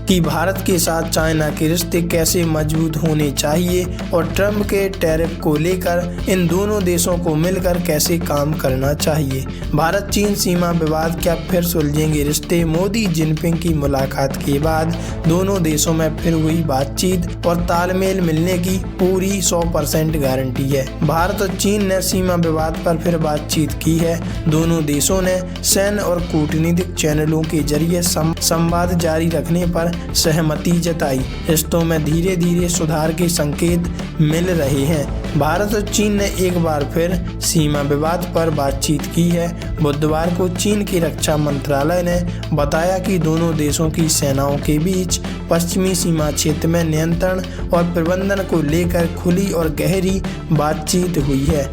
कि भारत के साथ चाइना के रिश्ते कैसे मजबूत होने चाहिए और ट्रंप के टैरिफ को लेकर इन दोनों देशों को मिलकर कैसे काम करना चाहिए। भारत चीन सीमा विवाद, क्या फिर सुलझेंगे रिश्ते? मोदी जिनपिंग की मुलाकात के बाद दोनों देशों में फिर हुई बातचीत और तालमेल मिलने की पूरी 100% गारंटी है। भारत और चीन ने सीमा विवाद पर फिर बातचीत की है। दोनों देशों ने सैन्य और कूटनीतिक चैनलों के जरिए संवाद जारी रखने पर सहमति जताई। रिश्तों में धीरे धीरे सुधार के संकेत मिल रहे हैं। भारत और चीन ने एक बार फिर सीमा विवाद पर बातचीत की है। बुधवार को चीन के रक्षा मंत्रालय ने बताया कि दोनों देशों की सेनाओं के बीच पश्चिमी सीमा क्षेत्र में नियंत्रण और प्रबंधन को लेकर खुली और गहरी बातचीत हुई है।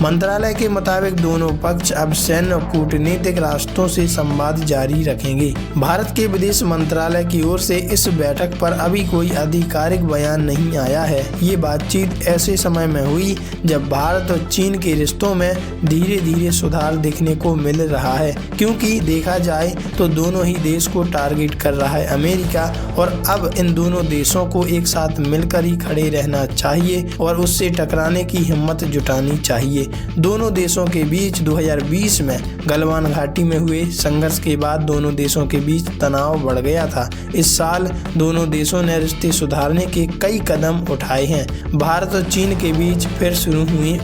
मंत्रालय के मुताबिक दोनों पक्ष अब सैन्य और कूटनीतिक रास्तों से संवाद जारी रखेंगे। भारत के विदेश मंत्रालय की ओर से इस बैठक पर अभी कोई आधिकारिक बयान नहीं आया है। ये बातचीत ऐसे समय में हुई जब भारत और चीन के रिश्तों में धीरे धीरे सुधार देखने को मिल रहा है, क्योंकि देखा जाए तो दोनों ही देश को टारगेट कर रहा है अमेरिका और अब इन दोनों देशों को एक साथ मिलकर ही खड़े रहना चाहिए और उससे टकराने की हिम्मत जुटानी चाहिए। दोनों देशों के बीच 2020 में गलवान घाटी में हुए संघर्ष के बाद दोनों देशों के बीच तनाव बढ़ गया था। इस साल दोनों देशों ने रिश्ते सुधारने के कई कदम उठाए हैं। भारत और चीन के बीच फिर शुरू हुई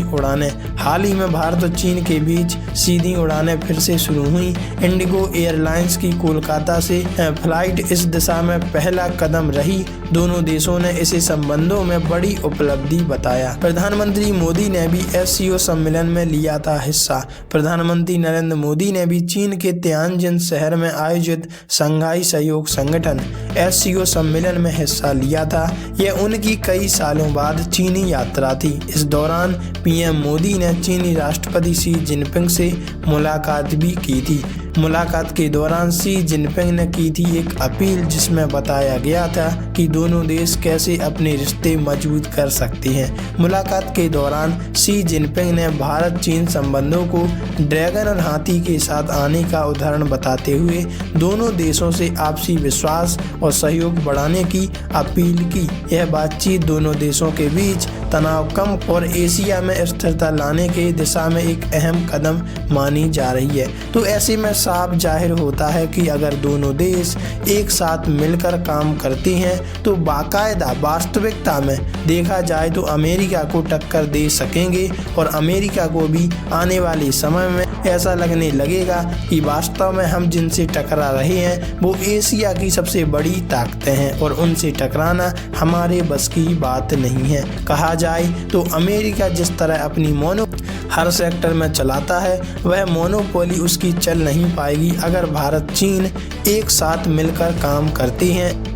उड़ानें। हाल ही में भारत और चीन के बीच सीधी उड़ानें फिर से शुरू हुई। इंडिगो एयरलाइंस की कोलकाता से फ्लाइट इस दिशा में पहला कदम रही। दोनों देशों ने इसे संबंधों में बड़ी उपलब्धि बताया। प्रधानमंत्री मोदी ने भी एससीओ सम्मेलन में लिया था हिस्सा। प्रधानमंत्री नरेंद्र मोदी ने भी चीन के तियानजिन शहर में आयोजित शंघाई सहयोग संगठन एससीओ सम्मेलन में हिस्सा लिया था। यह उनकी कई सालों बाद चीनी यात्रा थी। इस दौरान पीएम मोदी ने चीनी राष्ट्रपति शी जिनपिंग से मुलाकात भी की थी। मुलाकात के दौरान शी जिनपिंग ने की थी एक अपील, जिसमें बताया गया था कि दोनों देश कैसे अपने रिश्ते मजबूत कर सकते हैं। मुलाकात के दौरान शी जिनपिंग ने भारत चीन संबंधों को ड्रैगन और हाथी के साथ आने का उदाहरण बताते हुए दोनों देशों से आपसी विश्वास और सहयोग बढ़ाने की अपील की। यह बातचीत दोनों देशों के बीच तनाव कम और एशिया में स्थिरता लाने के दिशा में एक अहम कदम मानी जा रही है। तो ऐसे में साफ जाहिर होता है कि अगर दोनों देश एक साथ मिलकर काम करते हैं तो बाकायदा वास्तविकता में देखा जाए तो अमेरिका को टक्कर दे सकेंगे और अमेरिका को भी आने वाले समय में ऐसा लगने लगेगा कि वास्तव में हम जिनसे टकरा रहे हैं वो एशिया की सबसे बड़ी ताकतें हैं और उनसे टकराना हमारे बस की बात नहीं है। कहा जाए तो अमेरिका जिस तरह अपनी हर सेक्टर में चलाता है, वह मोनोपोली उसकी चल नहीं पाएगी अगर भारत चीन एक साथ मिलकर काम करते हैं।